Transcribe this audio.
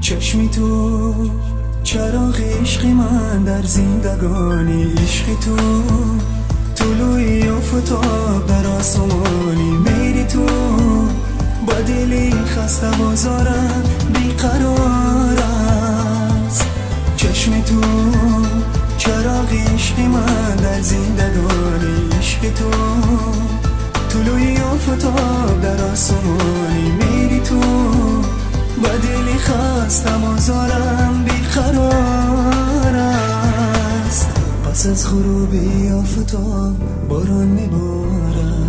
چشمی تو چراغ عشق من در زندگانی، عشق تو طلوعی آفتاب در آسمانی، میری تو با دلی خسته بازارم بیقرار است. چشم تو چراغ عشق من در زندگانی، عشق تو طلوعی آفتاب در آسمانی، میری تو با دلی خستم آزارم بیقرار است. پس از غروبی آفتاب باران میبارد،